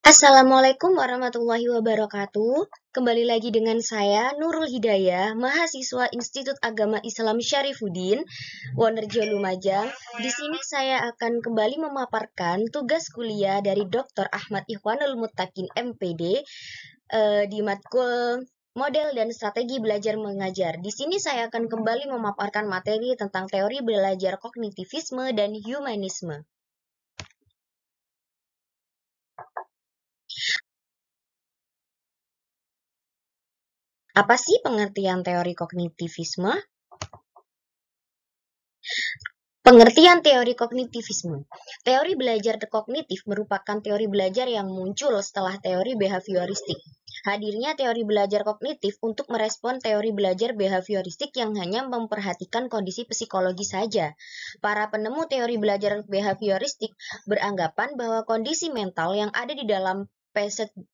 Assalamualaikum warahmatullahi wabarakatuh. Kembali lagi dengan saya Nurul Hidayah, mahasiswa Institut Agama Islam Syarifuddin, Wonerjo Lumajang. Di sini saya akan kembali memaparkan tugas kuliah dari Dr. Ahmad Ikhwanul Muttaqin MPD di matkul Model dan Strategi Belajar Mengajar. Di sini saya akan kembali memaparkan materi tentang teori belajar kognitivisme dan humanisme. Apa sih pengertian teori kognitivisme? Pengertian teori kognitivisme. Teori belajar kognitif merupakan teori belajar yang muncul setelah teori behavioristik. Hadirnya teori belajar kognitif untuk merespon teori belajar behavioristik yang hanya memperhatikan kondisi psikologi saja. Para penemu teori belajar behavioristik beranggapan bahwa kondisi mental yang ada di dalam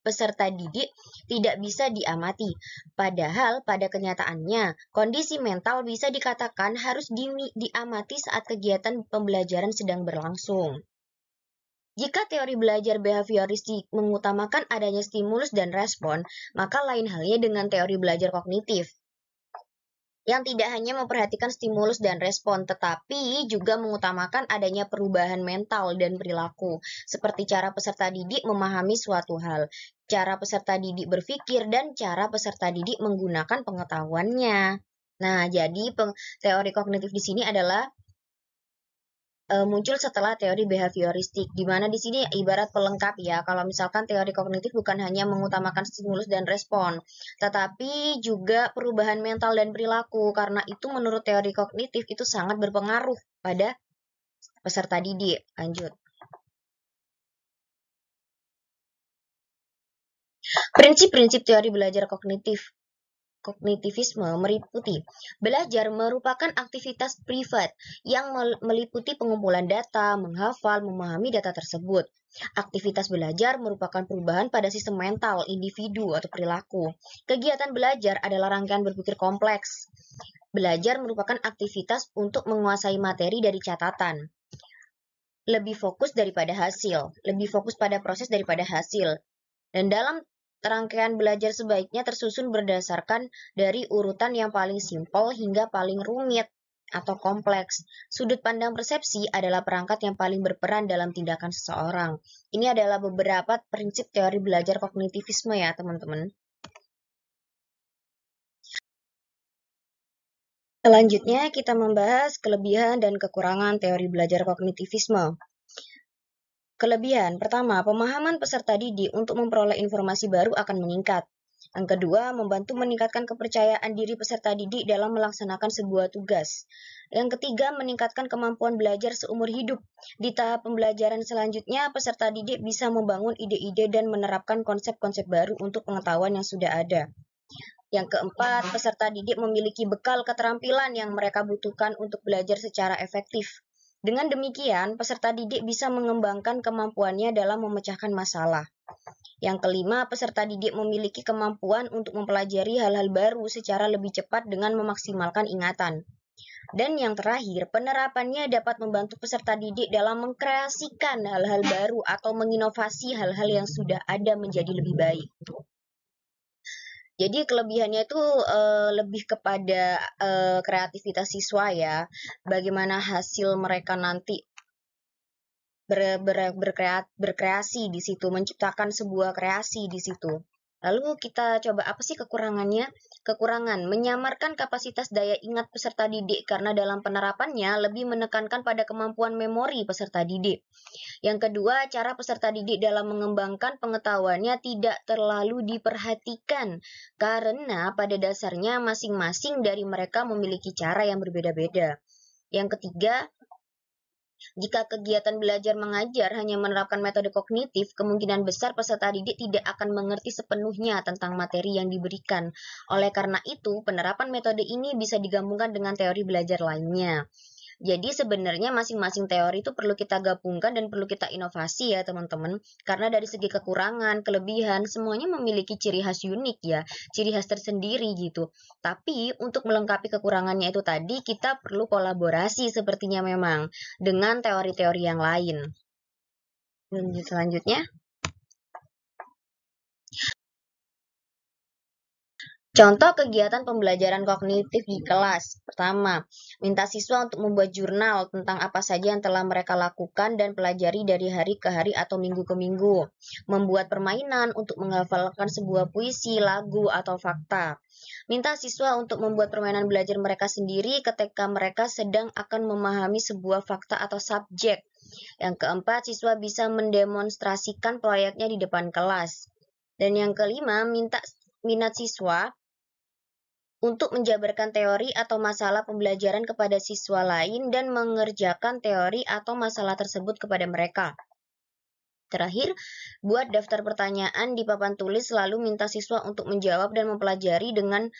peserta didik tidak bisa diamati. Padahal pada kenyataannya, kondisi mental bisa dikatakan harus diamati saat kegiatan pembelajaran sedang berlangsung. Jika teori belajar behavioristik mengutamakan adanya stimulus dan respon, maka lain halnya dengan teori belajar kognitif yang tidak hanya memperhatikan stimulus dan respon, tetapi juga mengutamakan adanya perubahan mental dan perilaku, seperti cara peserta didik memahami suatu hal, cara peserta didik berpikir, dan cara peserta didik menggunakan pengetahuannya. Nah, jadi teori kognitif di sini adalah muncul setelah teori behavioristik, di mana di sini ibarat pelengkap ya. Kalau misalkan teori kognitif bukan hanya mengutamakan stimulus dan respon, tetapi juga perubahan mental dan perilaku. Karena itu menurut teori kognitif itu sangat berpengaruh pada peserta didik. Lanjut. Prinsip-prinsip teori belajar kognitivisme meliputi belajar merupakan aktivitas privat yang meliputi pengumpulan data, menghafal, memahami data tersebut. Aktivitas belajar merupakan perubahan pada sistem mental, individu, atau perilaku. Kegiatan belajar adalah rangkaian berpikir kompleks. Belajar merupakan aktivitas untuk menguasai materi dari catatan. Lebih fokus daripada hasil, lebih fokus pada proses daripada hasil. Dan dalam rangkaian belajar sebaiknya tersusun berdasarkan dari urutan yang paling simpel hingga paling rumit atau kompleks. Sudut pandang persepsi adalah perangkat yang paling berperan dalam tindakan seseorang. Ini adalah beberapa prinsip teori belajar kognitivisme ya, teman-teman. Selanjutnya kita membahas kelebihan dan kekurangan teori belajar kognitivisme. Kelebihan, pertama, pemahaman peserta didik untuk memperoleh informasi baru akan meningkat. Yang kedua, membantu meningkatkan kepercayaan diri peserta didik dalam melaksanakan sebuah tugas. Yang ketiga, meningkatkan kemampuan belajar seumur hidup. Di tahap pembelajaran selanjutnya, peserta didik bisa membangun ide-ide dan menerapkan konsep-konsep baru untuk pengetahuan yang sudah ada. Yang keempat, peserta didik memiliki bekal keterampilan yang mereka butuhkan untuk belajar secara efektif. Dengan demikian, peserta didik bisa mengembangkan kemampuannya dalam memecahkan masalah. Yang kelima, peserta didik memiliki kemampuan untuk mempelajari hal-hal baru secara lebih cepat dengan memaksimalkan ingatan. Dan yang terakhir, penerapannya dapat membantu peserta didik dalam mengkreasikan hal-hal baru atau menginovasi hal-hal yang sudah ada menjadi lebih baik. Jadi kelebihannya itu lebih kepada kreativitas siswa ya, bagaimana hasil mereka nanti berkreasi di situ, menciptakan sebuah kreasi di situ. Lalu kita coba apa sih kekurangannya? Kekurangan, menyamarkan kapasitas daya ingat peserta didik karena dalam penerapannya lebih menekankan pada kemampuan memori peserta didik. Yang kedua, cara peserta didik dalam mengembangkan pengetahuannya tidak terlalu diperhatikan karena pada dasarnya masing-masing dari mereka memiliki cara yang berbeda-beda. Yang ketiga, jika kegiatan belajar mengajar hanya menerapkan metode kognitif, kemungkinan besar peserta didik tidak akan mengerti sepenuhnya tentang materi yang diberikan. Oleh karena itu, penerapan metode ini bisa digabungkan dengan teori belajar lainnya. Jadi sebenarnya masing-masing teori itu perlu kita gabungkan dan perlu kita inovasi ya teman-teman. Karena dari segi kekurangan, kelebihan, semuanya memiliki ciri khas unik ya, ciri khas tersendiri gitu. Tapi untuk melengkapi kekurangannya itu tadi, kita perlu kolaborasi sepertinya memang dengan teori-teori yang lain. Lanjut selanjutnya. Contoh kegiatan pembelajaran kognitif di kelas. Pertama, minta siswa untuk membuat jurnal tentang apa saja yang telah mereka lakukan dan pelajari dari hari ke hari atau minggu ke minggu. Membuat permainan untuk menghafalkan sebuah puisi, lagu, atau fakta. Minta siswa untuk membuat permainan belajar mereka sendiri ketika mereka sedang akan memahami sebuah fakta atau subjek. Yang keempat, siswa bisa mendemonstrasikan proyeknya di depan kelas. Dan yang kelima, minat siswa untuk menjabarkan teori atau masalah pembelajaran kepada siswa lain dan mengerjakan teori atau masalah tersebut kepada mereka. Terakhir, buat daftar pertanyaan di papan tulis lalu minta siswa untuk menjawab dan mempelajari dengan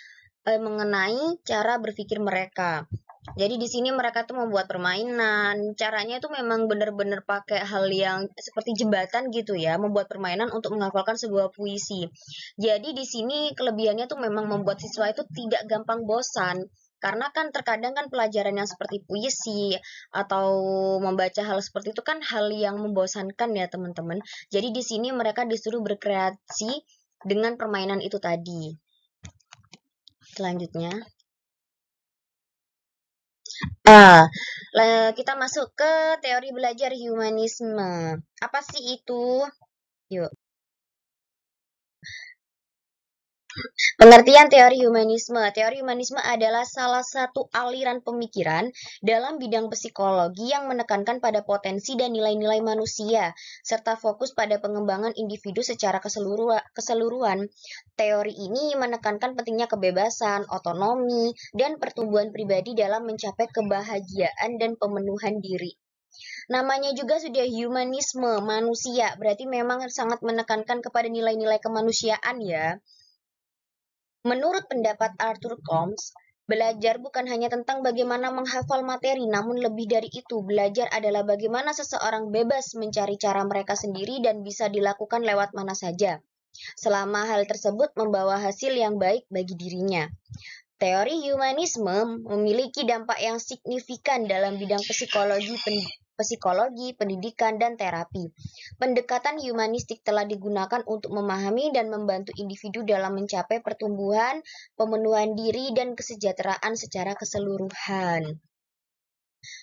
mengenai cara berpikir mereka. Jadi di sini mereka tuh membuat permainan. Caranya tuh memang benar-benar pakai hal yang seperti jembatan gitu ya, membuat permainan untuk menghafalkan sebuah puisi. Jadi di sini kelebihannya tuh memang membuat siswa itu tidak gampang bosan. Karena kan terkadang kan pelajaran yang seperti puisi atau membaca hal seperti itu kan hal yang membosankan ya teman-teman. Jadi di sini mereka disuruh berkreasi dengan permainan itu tadi. Selanjutnya. Kita masuk ke teori belajar humanisme. Apa sih itu? Yuk. Pengertian teori humanisme. Teori humanisme adalah salah satu aliran pemikiran dalam bidang psikologi yang menekankan pada potensi dan nilai-nilai manusia, serta fokus pada pengembangan individu secara keseluruhan. Teori ini menekankan pentingnya kebebasan, otonomi, dan pertumbuhan pribadi dalam mencapai kebahagiaan dan pemenuhan diri. Namanya juga sudah humanisme, manusia, berarti memang sangat menekankan kepada nilai-nilai kemanusiaan ya. Menurut pendapat Arthur Combs, belajar bukan hanya tentang bagaimana menghafal materi, namun lebih dari itu, belajar adalah bagaimana seseorang bebas mencari cara mereka sendiri dan bisa dilakukan lewat mana saja, selama hal tersebut membawa hasil yang baik bagi dirinya. Teori humanisme memiliki dampak yang signifikan dalam bidang psikologi, pendidikan, dan terapi. Pendekatan humanistik telah digunakan untuk memahami dan membantu individu dalam mencapai pertumbuhan, pemenuhan diri, dan kesejahteraan secara keseluruhan.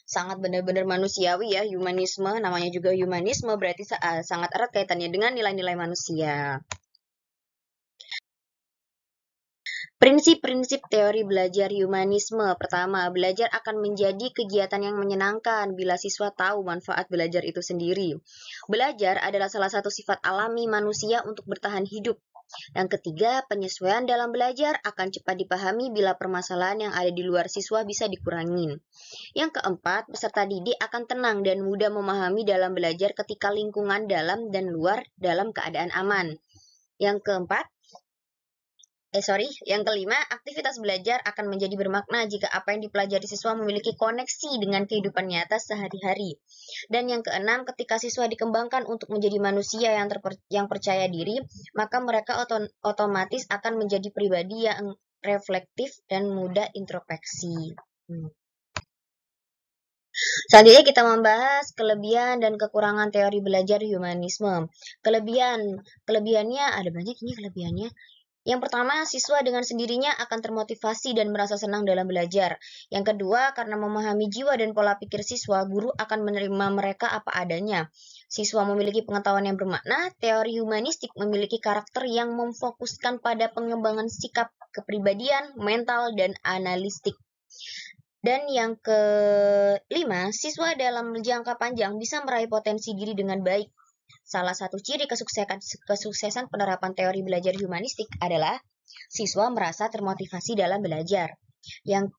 Sangat benar-benar manusiawi ya humanisme, namanya juga humanisme berarti sangat erat kaitannya dengan nilai-nilai manusia. Prinsip-prinsip teori belajar humanisme. Pertama, belajar akan menjadi kegiatan yang menyenangkan bila siswa tahu manfaat belajar itu sendiri. Belajar adalah salah satu sifat alami manusia untuk bertahan hidup. Yang ketiga, penyesuaian dalam belajar akan cepat dipahami bila permasalahan yang ada di luar siswa bisa dikurangin. Yang keempat, peserta didik akan tenang dan mudah memahami dalam belajar ketika lingkungan dalam dan luar dalam keadaan aman. Yang kelima, aktivitas belajar akan menjadi bermakna jika apa yang dipelajari siswa memiliki koneksi dengan kehidupan nyata sehari-hari. Dan yang keenam, ketika siswa dikembangkan untuk menjadi manusia yang percaya diri, maka mereka otomatis akan menjadi pribadi yang reflektif dan mudah introspeksi. Selanjutnya kita membahas kelebihan dan kekurangan teori belajar humanisme. Kelebihannya ada banyak ini kelebihannya. Yang pertama, siswa dengan sendirinya akan termotivasi dan merasa senang dalam belajar. Yang kedua, karena memahami jiwa dan pola pikir siswa, guru akan menerima mereka apa adanya. Siswa memiliki pengetahuan yang bermakna, teori humanistik memiliki karakter yang memfokuskan pada pengembangan sikap, kepribadian, mental, dan analistik. Dan yang kelima, siswa dalam jangka panjang bisa meraih potensi diri dengan baik. Salah satu ciri kesuksesan penerapan teori belajar humanistik adalah siswa merasa termotivasi dalam belajar. Yang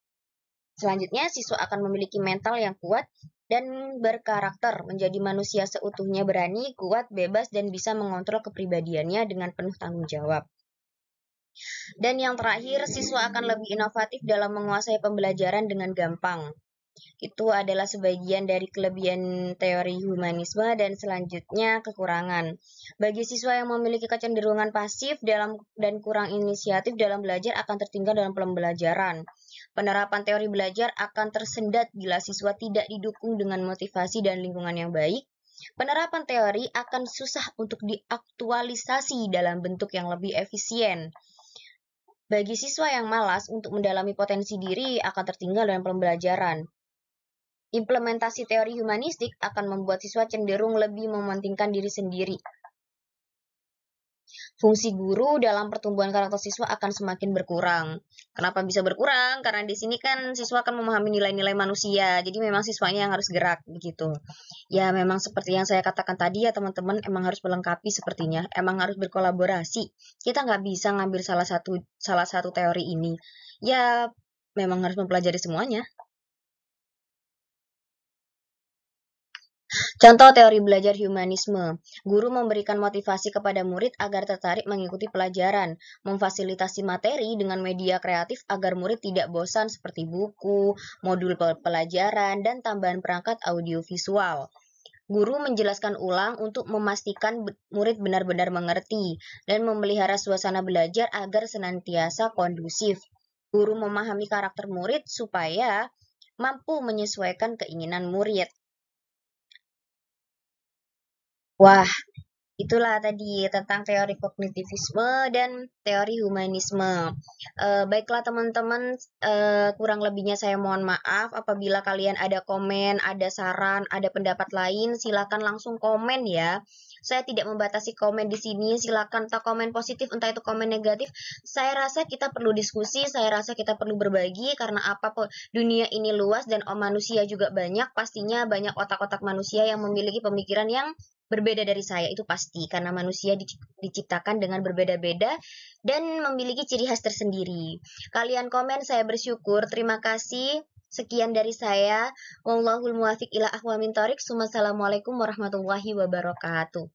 selanjutnya, siswa akan memiliki mental yang kuat dan berkarakter, menjadi manusia seutuhnya berani, kuat, bebas, dan bisa mengontrol kepribadiannya dengan penuh tanggung jawab. Dan yang terakhir, siswa akan lebih inovatif dalam menguasai pembelajaran dengan gampang. Itu adalah sebagian dari kelebihan teori humanisme dan selanjutnya kekurangan. Bagi siswa yang memiliki kecenderungan pasif dan kurang inisiatif dalam belajar akan tertinggal dalam pembelajaran. Penerapan teori belajar akan tersendat bila siswa tidak didukung dengan motivasi dan lingkungan yang baik. Penerapan teori akan susah untuk diaktualisasi dalam bentuk yang lebih efisien. Bagi siswa yang malas untuk mendalami potensi diri akan tertinggal dalam pembelajaran. Implementasi teori humanistik akan membuat siswa cenderung lebih mementingkan diri sendiri. Fungsi guru dalam pertumbuhan karakter siswa akan semakin berkurang. Kenapa bisa berkurang? Karena di sini kan siswa akan memahami nilai-nilai manusia. Jadi memang siswanya yang harus gerak begitu. Ya memang seperti yang saya katakan tadi ya teman-teman, emang harus melengkapi sepertinya. Emang harus berkolaborasi. Kita nggak bisa ngambil salah satu teori ini. Ya memang harus mempelajari semuanya. Contoh teori belajar humanisme. Guru memberikan motivasi kepada murid agar tertarik mengikuti pelajaran, memfasilitasi materi dengan media kreatif agar murid tidak bosan seperti buku, modul pelajaran, dan tambahan perangkat audiovisual. Guru menjelaskan ulang untuk memastikan murid benar-benar mengerti dan memelihara suasana belajar agar senantiasa kondusif. Guru memahami karakter murid supaya mampu menyesuaikan keinginan murid. Wah, itulah tadi tentang teori kognitivisme dan teori humanisme. Baiklah teman-teman, kurang lebihnya saya mohon maaf. Apabila kalian ada komen, ada saran, ada pendapat lain, silakan langsung komen ya. Saya tidak membatasi komen di sini, silakan entah komen positif, entah itu komen negatif. Saya rasa kita perlu diskusi, saya rasa kita perlu berbagi, karena apapun dunia ini luas dan manusia juga banyak, pastinya banyak otak-otak manusia yang memiliki pemikiran yang berbeda dari saya, itu pasti karena manusia diciptakan dengan berbeda-beda dan memiliki ciri khas tersendiri. Kalian komen, saya bersyukur. Terima kasih. Sekian dari saya. Wallahul muwafiq ila aqwamit thoriq. Wassalamualaikum warahmatullahi wabarakatuh.